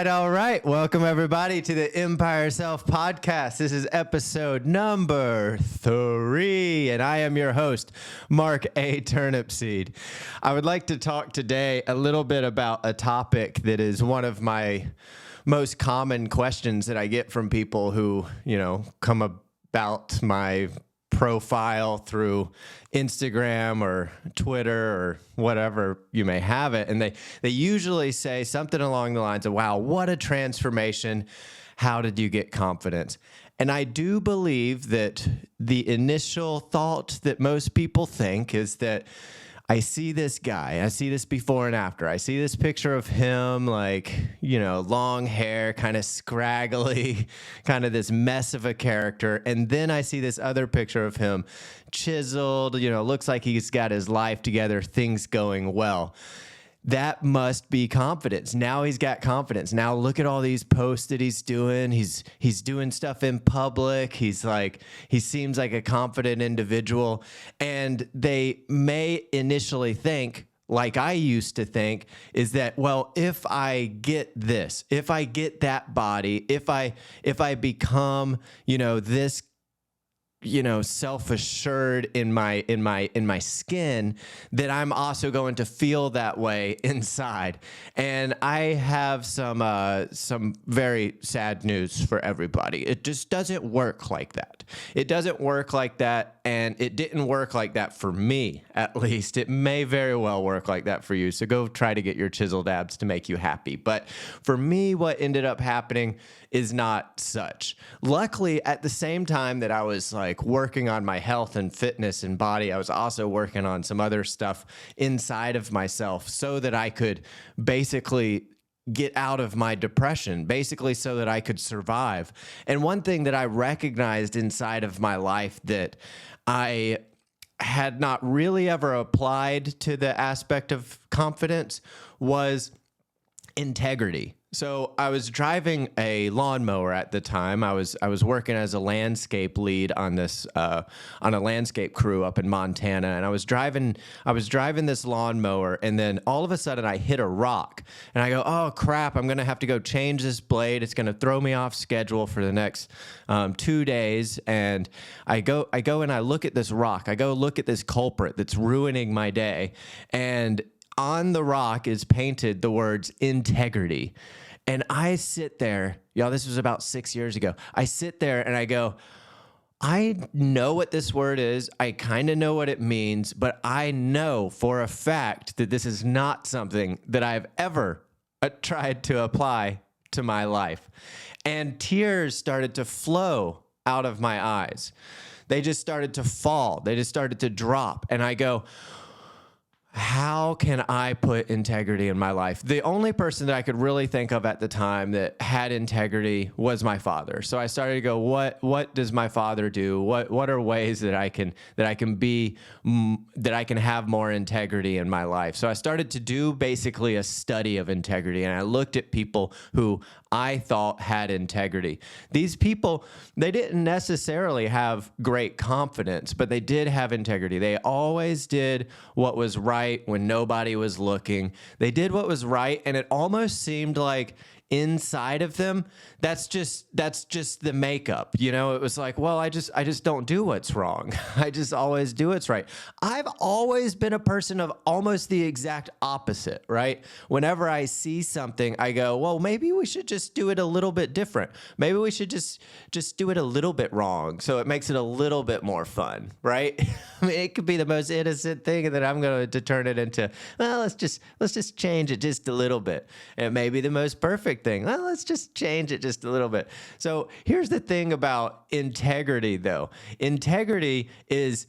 All right. Welcome, everybody, to the Empire Self Podcast. This is episode number 3, and I am your host, Mark A. Turnipseed. I would like to talk today a little bit about a topic that is one of my most common questions that I get from people who, come about my profile through Instagram or Twitter or whatever you may have it. And they usually say something along the lines of, wow, what a transformation. How did you get confidence? And I do believe that the initial thought that most people think is that I see this guy, I see this before and after. I see this picture of him, long hair, kind of scraggly, kind of this mess of a character. And then I see this other picture of him chiseled, looks like he's got his life together, things going well. That must be confidence. Now he's got confidence. Now look at all these posts that he's doing. He's doing stuff in public. He seems like a confident individual. And they may initially think, like I used to think, is that, well, if I get this, if I get that body, if I become, this self-assured in my skin, that I'm also going to feel that way inside. And I have some very sad news for everybody. It just doesn't work like that. It doesn't work like that, and it didn't work like that for me, at least. It may very well work like that for you. So go try to get your chiseled abs to make you happy. But for me, what ended up happening is not such. Luckily, at the same time that I was working on my health and fitness and body, I was also working on some other stuff inside of myself so that I could basically get out of my depression, basically so that I could survive. And one thing that I recognized inside of my life that I had not really ever applied to the aspect of confidence was integrity. So I was driving a lawnmower at the time. I was working as a landscape lead on this on a landscape crew up in Montana, and I was driving this lawnmower, and then all of a sudden I hit a rock, and I go, oh crap! I'm gonna have to go change this blade. It's gonna throw me off schedule for the next 2 days. And I go and I look at this rock. I go look at this culprit that's ruining my day, and on the rock is painted the words integrity. And I sit there, y'all, this was about 6 years ago. I sit there and I go, I know what this word is. I kind of know what it means, but I know for a fact that this is not something that I've ever tried to apply to my life. And tears started to flow out of my eyes. They just started to fall. They just started to drop. And I go, how can I put integrity in my life? The only person that I could really think of at the time that had integrity was my father. So I started to go, what does my father do? What are ways that I can have more integrity in my life? So I started to do basically a study of integrity, and I looked at people who I thought had integrity. These people, they didn't necessarily have great confidence, but they did have integrity. They always did what was right when nobody was looking. They did what was right, and it almost seemed like inside of them, that's just the makeup. It was like, well, I just don't do what's wrong. I just always do what's right. I've always been a person of almost the exact opposite, right? Whenever I see something, I go, well, maybe we should just do it a little bit different. Maybe we should just do it a little bit wrong so it makes it a little bit more fun, right? I mean, it could be the most innocent thing, and then I'm going to turn it into, well, let's just change it just a little bit. And it may be the most perfect thing. Well, let's just change it just a little bit. So here's the thing about integrity, though. Integrity is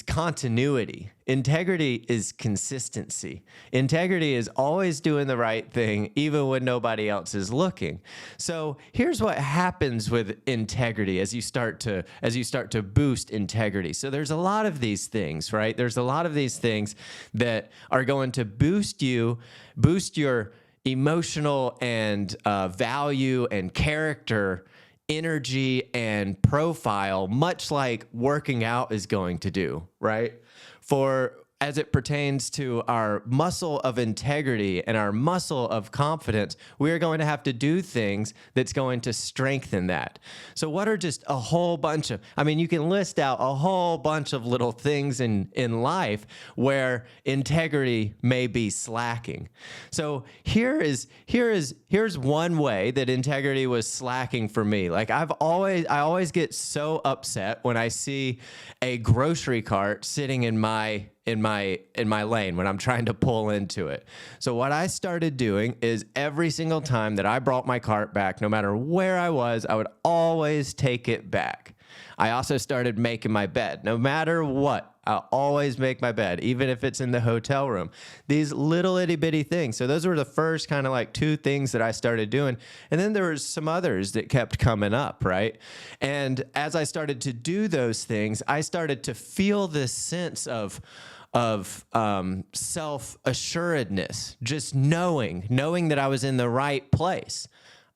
continuity. Integrity is consistency. Integrity is always doing the right thing, even when nobody else is looking. So here's what happens with integrity as you start to boost integrity. So there's a lot of these things, right? There's a lot of these things that are going to boost your emotional and value and character, energy and profile, much like working out is going to do, right? For as it pertains to our muscle of integrity and our muscle of confidence, we are going to have to do things that's going to strengthen that. So what are just a whole bunch of, I mean, you can list out a whole bunch of little things in life where integrity may be slacking. So here's one way that integrity was slacking for me. Like I always get so upset when I see a grocery cart sitting in my lane when I'm trying to pull into it. So what I started doing is every single time that I brought my cart back, no matter where I was, I would always take it back. I also started making my bed. No matter what, I'll always make my bed, even if it's in the hotel room. These little itty bitty things. So those were the first kind of like 2 things that I started doing. And then there was some others that kept coming up, right? And as I started to do those things, I started to feel this sense of self-assuredness, just knowing that I was in the right place.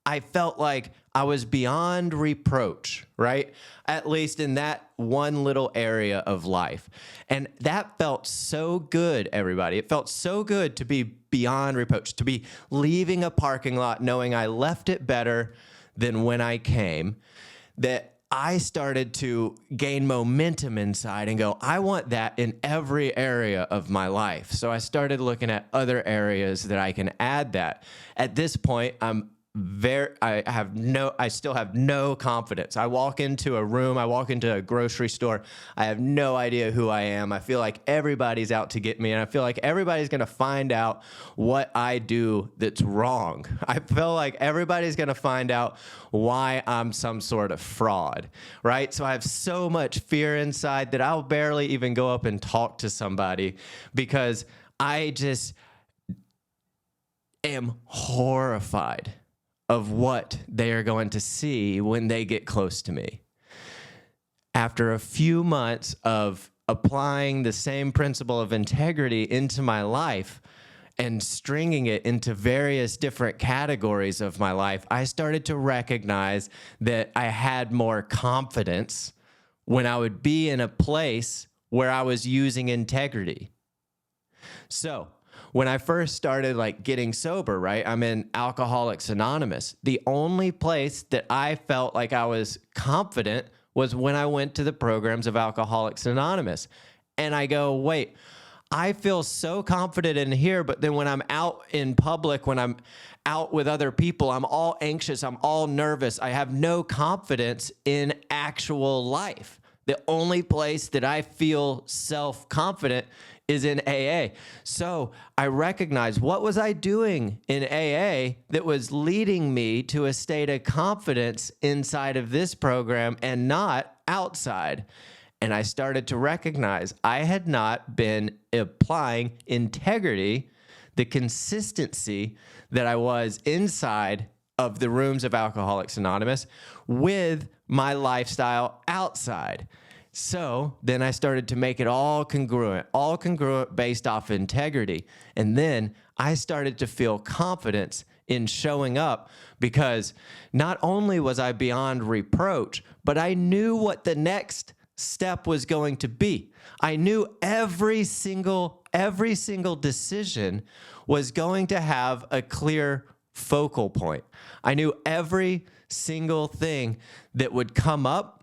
I felt like I was beyond reproach, right? At least in that one little area of life. And that felt so good, everybody. It felt so good to be beyond reproach, to be leaving a parking lot knowing I left it better than when I came, that I started to gain momentum inside and go, I want that in every area of my life. So I started looking at other areas that I can add that. At this point, I still have no confidence. I walk into a room, I walk into a grocery store, I have no idea who I am. I feel like everybody's out to get me, and I feel like everybody's going to find out what I do that's wrong. I feel like everybody's going to find out why I'm some sort of fraud, right? So I have so much fear inside that I'll barely even go up and talk to somebody because I just am horrified of what they are going to see when they get close to me. After a few months of applying the same principle of integrity into my life and stringing it into various different categories of my life, I started to recognize that I had more confidence when I would be in a place where I was using integrity. So, when I first started like getting sober, right? I'm in Alcoholics Anonymous. The only place that I felt like I was confident was when I went to the programs of Alcoholics Anonymous. And I go, wait, I feel so confident in here, but then when I'm out in public, when I'm out with other people, I'm all anxious, I'm all nervous. I have no confidence in actual life. The only place that I feel self-confident is in AA. So I recognize, what was I doing in AA that was leading me to a state of confidence inside of this program and not outside? And I started to recognize I had not been applying integrity, the consistency that I was inside of the rooms of Alcoholics Anonymous with my lifestyle outside. So then I started to make it all congruent based off integrity. And then I started to feel confidence in showing up because not only was I beyond reproach, but I knew what the next step was going to be. I knew every single decision was going to have a clear focal point. I knew every single thing that would come up,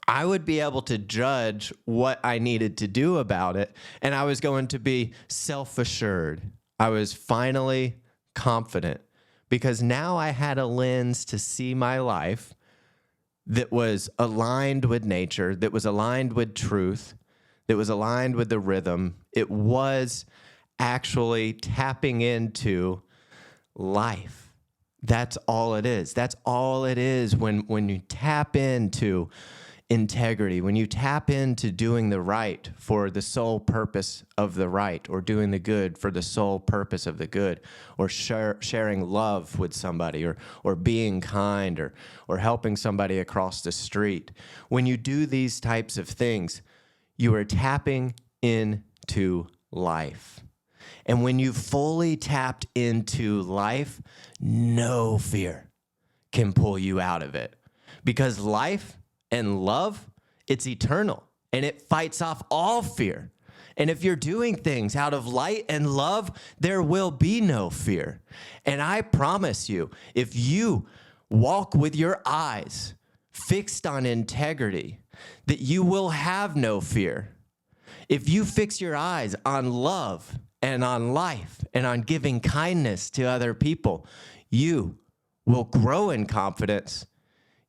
I would be able to judge what I needed to do about it, and I was going to be self-assured. I was finally confident because now I had a lens to see my life that was aligned with nature, that was aligned with truth, that was aligned with the rhythm. It was actually tapping into life. That's all it is. That's all it is when you tap into integrity, when you tap into doing the right for the sole purpose of the right, or doing the good for the sole purpose of the good, or sharing love with somebody, or being kind, or helping somebody across the street. When you do these types of things, you are tapping into life. And when you fully tapped into life, no fear can pull you out of it. Because life and love, it's eternal, and it fights off all fear. And if you're doing things out of light and love, there will be no fear. And I promise you, if you walk with your eyes fixed on integrity, that you will have no fear. If you fix your eyes on love and on life and on giving kindness to other people, you will grow in confidence,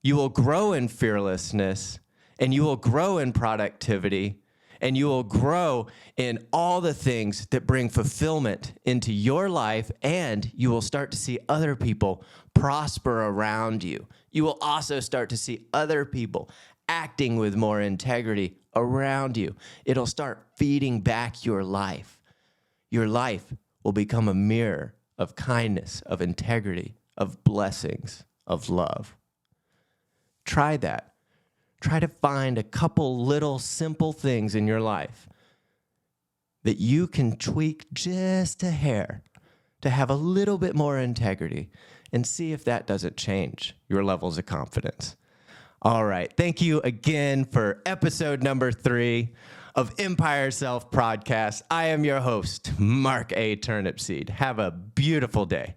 you will grow in fearlessness, and you will grow in productivity, and you will grow in all the things that bring fulfillment into your life, and you will start to see other people prosper around you. You will also start to see other people acting with more integrity around you. It'll start feeding back your life. Your life will become a mirror of kindness, of integrity, of blessings, of love. Try that. Try to find a couple little simple things in your life that you can tweak just a hair to have a little bit more integrity, and see if that doesn't change your levels of confidence. All right. Thank you again for episode number 3 of Empire Self Podcast. I am your host, Mark A. Turnipseed. Have a beautiful day.